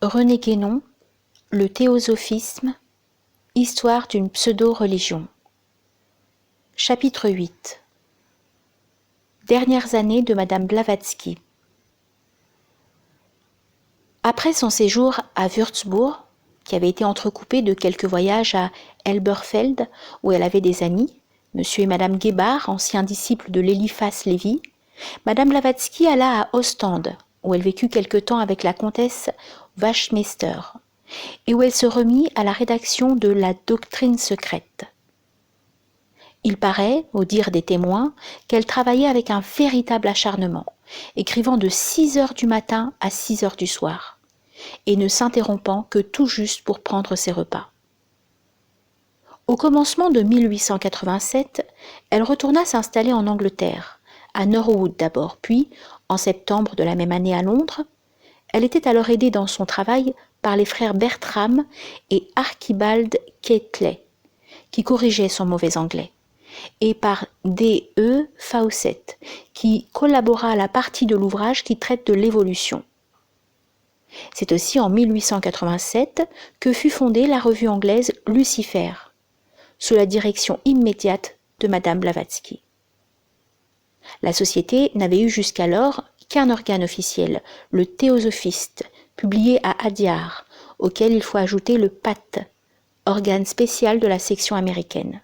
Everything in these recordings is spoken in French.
René Guénon, le théosophisme, histoire d'une pseudo-religion. Chapitre 8. Dernières années de Madame Blavatsky. Après son séjour à Würzburg, qui avait été entrecoupé de quelques voyages à Elberfeld, où elle avait des amis, monsieur et madame Gebhard, anciens disciples de l'Eliphas Lévy, Madame Blavatsky alla à Ostende, où elle vécut quelque temps avec la comtesse Wachtmeister, et où elle se remit à la rédaction de la doctrine secrète. Il paraît, au dire des témoins, qu'elle travaillait avec un véritable acharnement, écrivant de 6 heures du matin à 6 heures du soir, et ne s'interrompant que tout juste pour prendre ses repas. Au commencement de 1887, elle retourna s'installer en Angleterre, à Norwood d'abord, puis, en septembre de la même année à Londres. Elle était alors aidée dans son travail par les frères Bertram et Archibald Cattley, qui corrigeaient son mauvais anglais, et par D.E. Fawcett, qui collabora à la partie de l'ouvrage qui traite de l'évolution. C'est aussi en 1887 que fut fondée la revue anglaise Lucifer, sous la direction immédiate de Madame Blavatsky. La société n'avait eu jusqu'alors qu'un organe officiel, le Théosophiste, publié à Adyar, auquel il faut ajouter le PAT, organe spécial de la section américaine.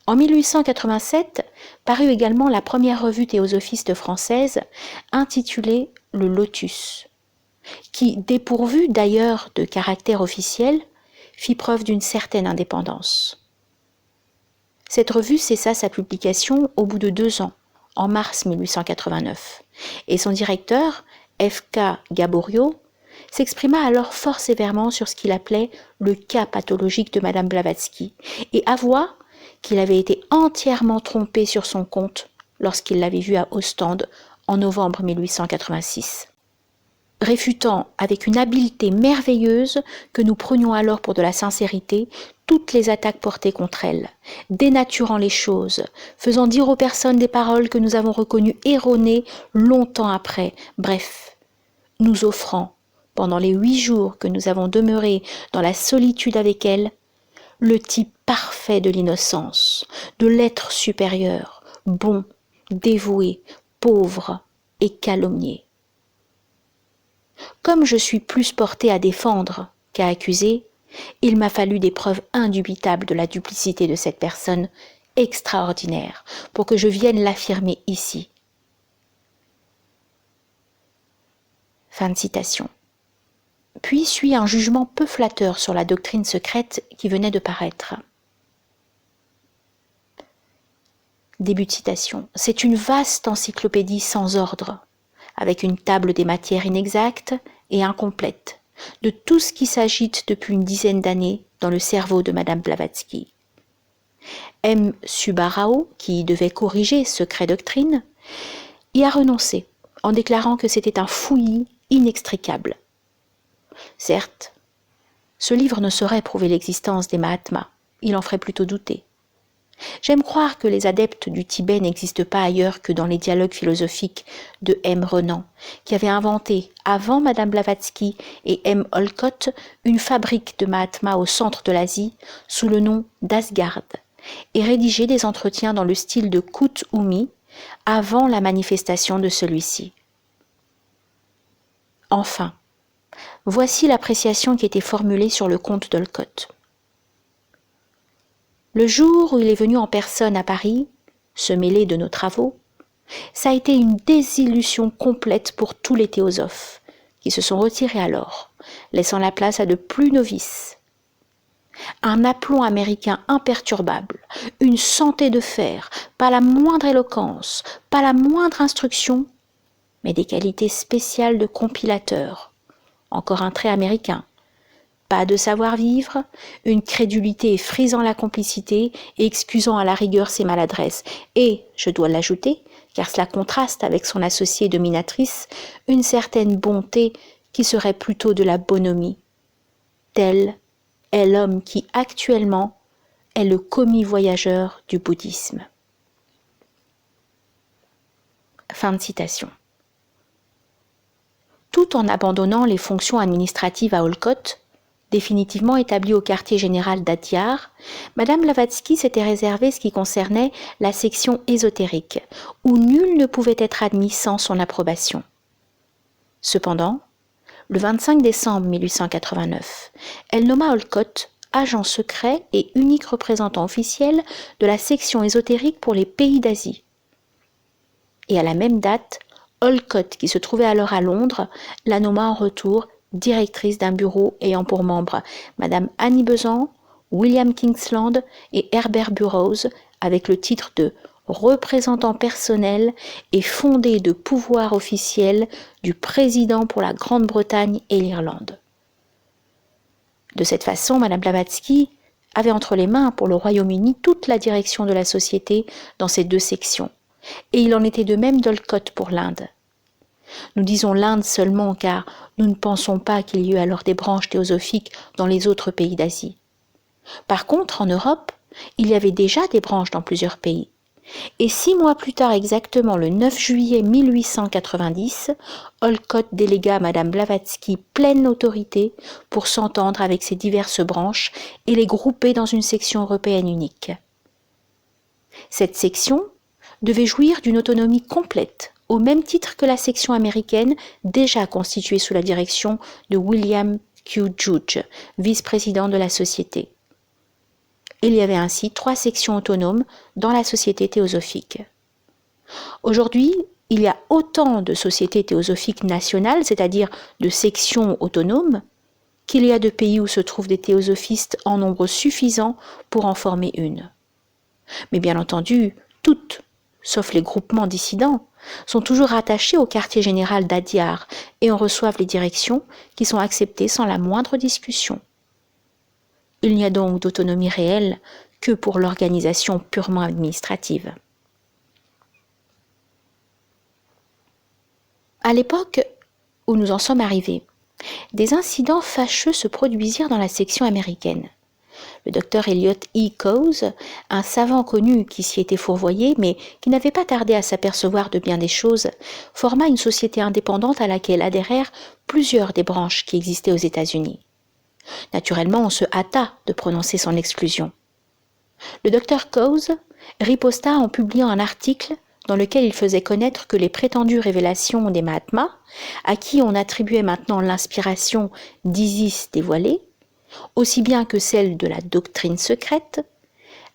En 1887 parut également la première revue théosophiste française intitulée Le Lotus, qui, dépourvue d'ailleurs de caractère officiel, fit preuve d'une certaine indépendance. Cette revue cessa sa publication au bout de 2 ans, en mars 1889, et son directeur, F.K. Gaboriau, s'exprima alors fort sévèrement sur ce qu'il appelait le cas pathologique de Madame Blavatsky, et avoua qu'il avait été entièrement trompé sur son compte lorsqu'il l'avait vue à Ostende en novembre 1886. Réfutant avec une habileté merveilleuse que nous prenions alors pour de la sincérité toutes les attaques portées contre elle, dénaturant les choses, faisant dire aux personnes des paroles que nous avons reconnues erronées longtemps après, bref, nous offrant, pendant les 8 jours que nous avons demeuré dans la solitude avec elle, le type parfait de l'innocence, de l'être supérieur, bon, dévoué, pauvre et calomnié. Comme je suis plus portée à défendre qu'à accuser, il m'a fallu des preuves indubitables de la duplicité de cette personne extraordinaire pour que je vienne l'affirmer ici. Fin de citation. Puis suit un jugement peu flatteur sur la doctrine secrète qui venait de paraître. Début de citation. C'est une vaste encyclopédie sans ordre, avec une table des matières inexactes et incomplète, de tout ce qui s'agite depuis une dizaine d'années dans le cerveau de Madame Blavatsky. M. Subarao, qui devait corriger Secret Doctrine, y a renoncé en déclarant que c'était un fouillis inextricable. Certes, ce livre ne saurait prouver l'existence des Mahatmas, il en ferait plutôt douter. J'aime croire que les adeptes du Tibet n'existent pas ailleurs que dans les dialogues philosophiques de M. Renan, qui avait inventé, avant Madame Blavatsky et M. Olcott, une fabrique de Mahatmas au centre de l'Asie sous le nom d'Asgard, et rédigé des entretiens dans le style de Kout-Oumi avant la manifestation de celui-ci. Enfin, voici l'appréciation qui était formulée sur le compte d'Olcott. Le jour où il est venu en personne à Paris, se mêler de nos travaux, ça a été une désillusion complète pour tous les théosophes, qui se sont retirés alors, laissant la place à de plus novices. Un aplomb américain imperturbable, une santé de fer, pas la moindre éloquence, pas la moindre instruction, mais des qualités spéciales de compilateur, encore un trait américain. Pas de savoir-vivre, une crédulité frisant la complicité et excusant à la rigueur ses maladresses. Et, je dois l'ajouter, car cela contraste avec son associée dominatrice, une certaine bonté qui serait plutôt de la bonhomie. Tel est l'homme qui, actuellement, est le commis voyageur du bouddhisme. Fin de citation. tout en abandonnant les fonctions administratives à Olcott, définitivement établie au quartier général d'Adyar, Madame Blavatsky s'était réservé ce qui concernait la section ésotérique, où nul ne pouvait être admis sans son approbation. Cependant, le 25 décembre 1889, elle nomma Olcott agent secret et unique représentant officiel de la section ésotérique pour les pays d'Asie. Et à la même date, Olcott, qui se trouvait alors à Londres, la nomma en retour directrice d'un bureau ayant pour membres Madame Annie Besant, William Kingsland et Herbert Burroughs, avec le titre de représentant personnel et fondé de pouvoir officiel du président pour la Grande-Bretagne et l'Irlande. De cette façon, Madame Blavatsky avait entre les mains pour le Royaume-Uni toute la direction de la société dans ces deux sections, et il en était de même d'Olcott pour l'Inde. Nous disons l'Inde seulement car nous ne pensons pas qu'il y eut alors des branches théosophiques dans les autres pays d'Asie. Par contre, en Europe, il y avait déjà des branches dans plusieurs pays. Et 6 mois plus tard, exactement le 9 juillet 1890, Olcott délégua à Madame Blavatsky pleine autorité pour s'entendre avec ces diverses branches et les grouper dans une section européenne unique. Cette section devait jouir d'une autonomie complète, au même titre que la section américaine déjà constituée sous la direction de William Q. Judge, vice-président de la société. Il y avait ainsi 3 sections autonomes dans la société théosophique. Aujourd'hui, il y a autant de sociétés théosophiques nationales, c'est-à-dire de sections autonomes, qu'il y a de pays où se trouvent des théosophistes en nombre suffisant pour en former une. Mais bien entendu, toutes, sauf les groupements dissidents, sont toujours rattachées au quartier général d'Adyar et en reçoivent les directions qui sont acceptées sans la moindre discussion. Il n'y a donc d'autonomie réelle que pour l'organisation purement administrative. À l'époque où nous en sommes arrivés, des incidents fâcheux se produisirent dans la section américaine. Le docteur Elliot E. Cowes, un savant connu qui s'y était fourvoyé, mais qui n'avait pas tardé à s'apercevoir de bien des choses, forma une société indépendante à laquelle adhérèrent plusieurs des branches qui existaient aux États-Unis. Naturellement, on se hâta de prononcer son exclusion. Le docteur Cowes riposta en publiant un article dans lequel il faisait connaître que les prétendues révélations des Mahatmas, à qui on attribuait maintenant l'inspiration d'Isis dévoilée, aussi bien que celle de la doctrine secrète,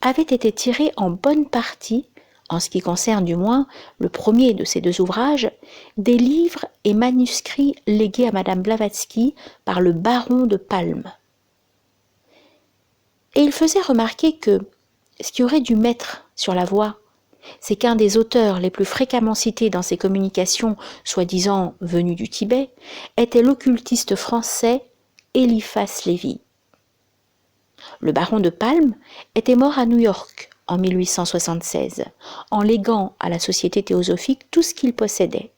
avaient été tirées en bonne partie, en ce qui concerne du moins le premier de ces 2 ouvrages, des livres et manuscrits légués à Madame Blavatsky par le baron de Palm. Et il faisait remarquer que ce qui aurait dû mettre sur la voie, c'est qu'un des auteurs les plus fréquemment cités dans ces communications, soi-disant venus du Tibet, était l'occultiste français Eliphas Lévy. Le baron de Palm était mort à New York en 1876, en léguant à la Société théosophique tout ce qu'il possédait.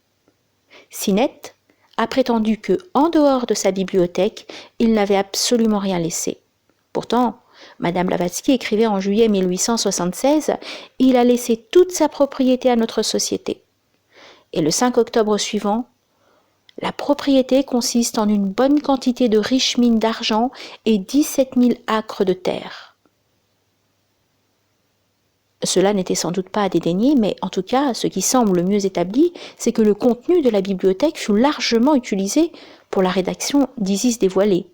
Sinnett a prétendu que, en dehors de sa bibliothèque, il n'avait absolument rien laissé. Pourtant, Madame Blavatsky écrivait en juillet 1876 « Il a laissé toute sa propriété à notre société ». Et le 5 octobre suivant, « La propriété consiste en une bonne quantité de riches mines d'argent et 17 000 acres de terre. » Cela n'était sans doute pas à dédaigner, mais en tout cas, ce qui semble le mieux établi, c'est que le contenu de la bibliothèque fut largement utilisé pour la rédaction d'Isis dévoilée,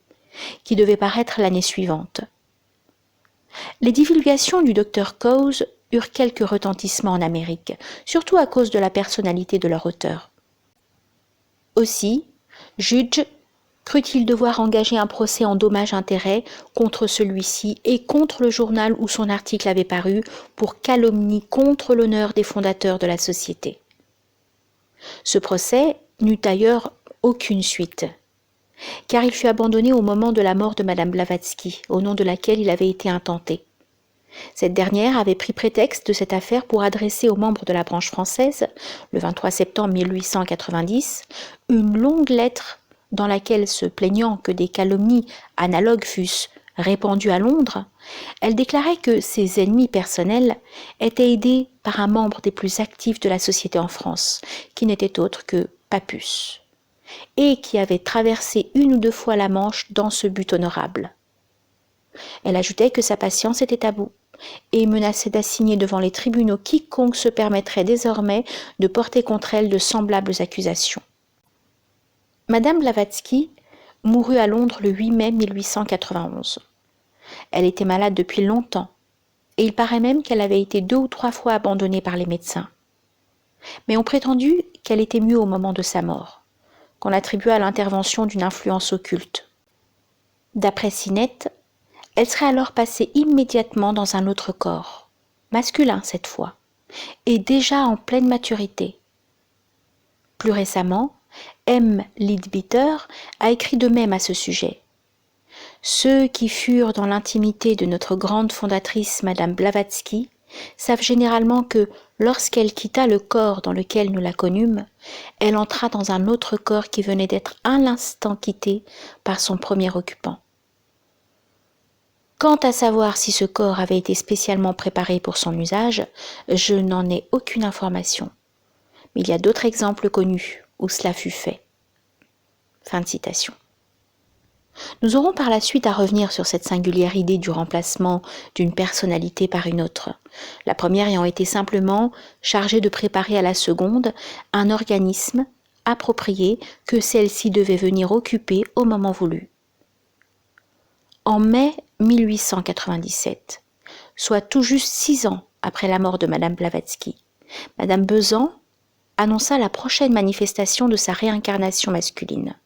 qui devait paraître l'année suivante. Les divulgations du docteur Cowes eurent quelques retentissements en Amérique, surtout à cause de la personnalité de leur auteur. Aussi, Judge crut-il devoir engager un procès en dommages-intérêts contre celui-ci et contre le journal où son article avait paru pour calomnie contre l'honneur des fondateurs de la société. Ce procès n'eut d'ailleurs aucune suite, car il fut abandonné au moment de la mort de Madame Blavatsky, au nom de laquelle il avait été intenté. Cette dernière avait pris prétexte de cette affaire pour adresser aux membres de la branche française, le 23 septembre 1890, une longue lettre dans laquelle, se plaignant que des calomnies analogues fussent répandues à Londres, elle déclarait que ses ennemis personnels étaient aidés par un membre des plus actifs de la société en France, qui n'était autre que Papus. et qui avait traversé une ou deux fois la Manche dans ce but honorable. Elle ajoutait que sa patience était à bout et menaçait d'assigner devant les tribunaux quiconque se permettrait désormais de porter contre elle de semblables accusations. Madame Blavatsky mourut à Londres le 8 mai 1891. Elle était malade depuis longtemps, et il paraît même qu'elle avait été 2 ou 3 fois abandonnée par les médecins. Mais on prétendu qu'elle était mieux au moment de sa mort, qu'on attribua à l'intervention d'une influence occulte. D'après Sinette, elle serait alors passée immédiatement dans un autre corps, masculin cette fois, et déjà en pleine maturité. Plus récemment, M. Leadbeater a écrit de même à ce sujet. Ceux qui furent dans l'intimité de notre grande fondatrice Madame Blavatsky savent généralement que, lorsqu'elle quitta le corps dans lequel nous la connûmes, elle entra dans un autre corps qui venait d'être à l'instant quitté par son premier occupant. Quant à savoir si ce corps avait été spécialement préparé pour son usage, je n'en ai aucune information. Mais il y a d'autres exemples connus où cela fut fait. Fin de citation. Nous aurons par la suite à revenir sur cette singulière idée du remplacement d'une personnalité par une autre, la première ayant été simplement chargée de préparer à la seconde un organisme approprié que celle-ci devait venir occuper au moment voulu. En mai 1897, soit tout juste 6 ans après la mort de Madame Blavatsky, Madame Besan annonça la prochaine manifestation de sa réincarnation masculine.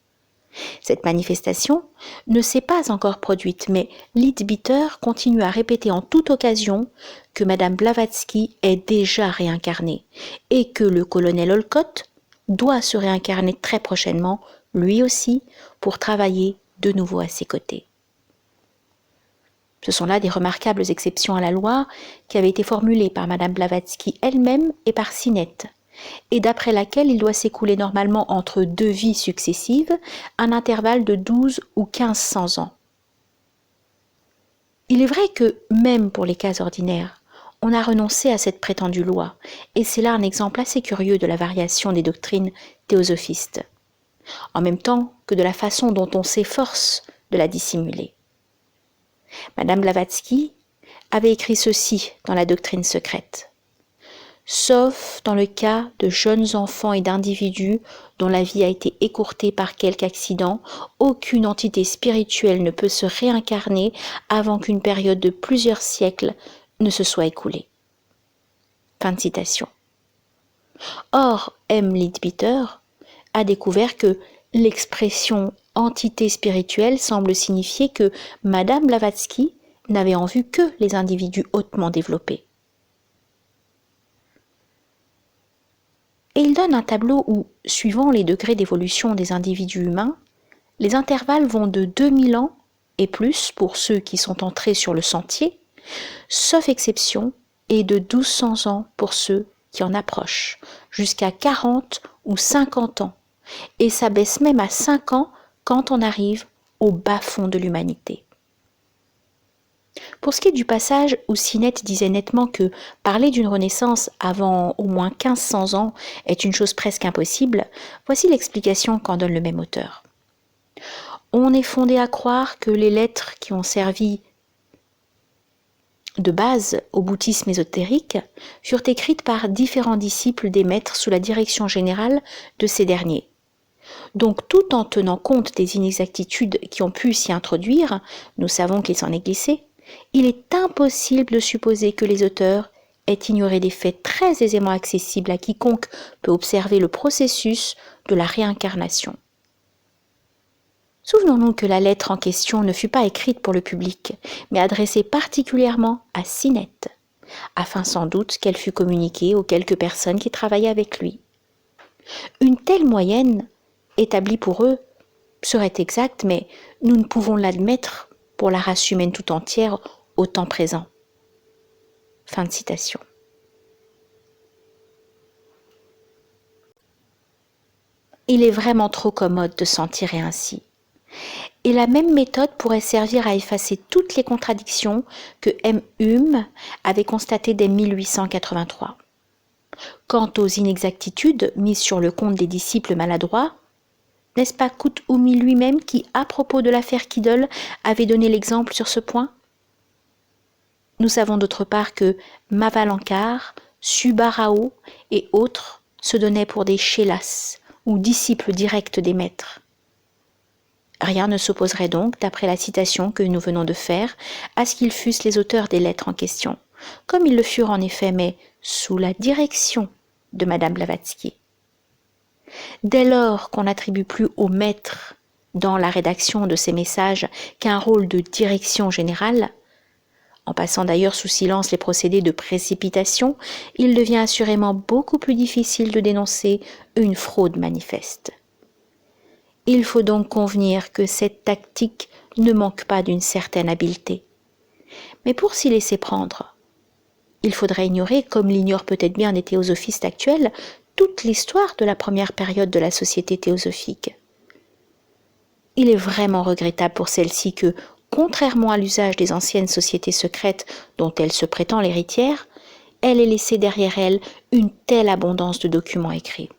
Cette manifestation ne s'est pas encore produite, mais Leadbeater continue à répéter en toute occasion que Madame Blavatsky est déjà réincarnée et que le colonel Olcott doit se réincarner très prochainement, lui aussi, pour travailler de nouveau à ses côtés. Ce sont là des remarquables exceptions à la loi qui avaient été formulées par Madame Blavatsky elle-même et par Sinette, et d'après laquelle il doit s'écouler normalement entre 2 vies successives un intervalle de 12 ou 1500 ans. Il est vrai que, même pour les cas ordinaires, on a renoncé à cette prétendue loi, et c'est là un exemple assez curieux de la variation des doctrines théosophistes, en même temps que de la façon dont on s'efforce de la dissimuler. Madame Blavatsky avait écrit ceci dans la doctrine secrète. Sauf dans le cas de jeunes enfants et d'individus dont la vie a été écourtée par quelque accident, aucune entité spirituelle ne peut se réincarner avant qu'une période de plusieurs siècles ne se soit écoulée. Fin de citation. Or, M. Leadbeater a découvert que l'expression entité spirituelle semble signifier que Madame Blavatsky n'avait en vue que les individus hautement développés. Et il donne un tableau où, suivant les degrés d'évolution des individus humains, les intervalles vont de 2000 ans et plus pour ceux qui sont entrés sur le sentier, sauf exception, et de 1200 ans pour ceux qui en approchent, jusqu'à 40 ou 50 ans, et ça baisse même à 5 ans quand on arrive au bas-fond de l'humanité. Pour ce qui est du passage où Sinette disait nettement que parler d'une renaissance avant au moins 1500 ans est une chose presque impossible, voici l'explication qu'en donne le même auteur. On est fondé à croire que les lettres qui ont servi de base au bouddhisme ésotérique furent écrites par différents disciples des maîtres sous la direction générale de ces derniers. Donc, tout en tenant compte des inexactitudes qui ont pu s'y introduire, nous savons qu'il s'en est glissé, il est impossible de supposer que les auteurs aient ignoré des faits très aisément accessibles à quiconque peut observer le processus de la réincarnation. Souvenons-nous que la lettre en question ne fut pas écrite pour le public, mais adressée particulièrement à Sinette, afin sans doute qu'elle fût communiquée aux quelques personnes qui travaillaient avec lui. Une telle moyenne, établie pour eux, serait exacte, mais nous ne pouvons l'admettre pour la race humaine tout entière au temps présent. Fin de citation. Il est vraiment trop commode de s'en tirer ainsi. Et la même méthode pourrait servir à effacer toutes les contradictions que M. Hume avait constatées dès 1883. Quant aux inexactitudes mises sur le compte des disciples maladroits, N'est-ce pas Kut-Umi lui-même qui, à propos de l'affaire Kiddle, avait donné l'exemple sur ce point? Nous savons d'autre part que Mavalankar, Subarao et autres se donnaient pour des Chelas, ou disciples directs des maîtres. Rien ne s'opposerait donc, d'après la citation que nous venons de faire, à ce qu'ils fussent les auteurs des lettres en question, comme ils le furent en effet, mais sous la direction de Madame Blavatsky. Dès lors qu'on n'attribue plus au maître dans la rédaction de ces messages qu'un rôle de direction générale, en passant d'ailleurs sous silence les procédés de précipitation, il devient assurément beaucoup plus difficile de dénoncer une fraude manifeste. Il faut donc convenir que cette tactique ne manque pas d'une certaine habileté. Mais pour s'y laisser prendre, il faudrait ignorer, comme l'ignorent peut-être bien les théosophistes actuels, toute l'histoire de la première période de la société théosophique. Il est vraiment regrettable pour celle-ci que, contrairement à l'usage des anciennes sociétés secrètes dont elle se prétend l'héritière, elle ait laissé derrière elle une telle abondance de documents écrits.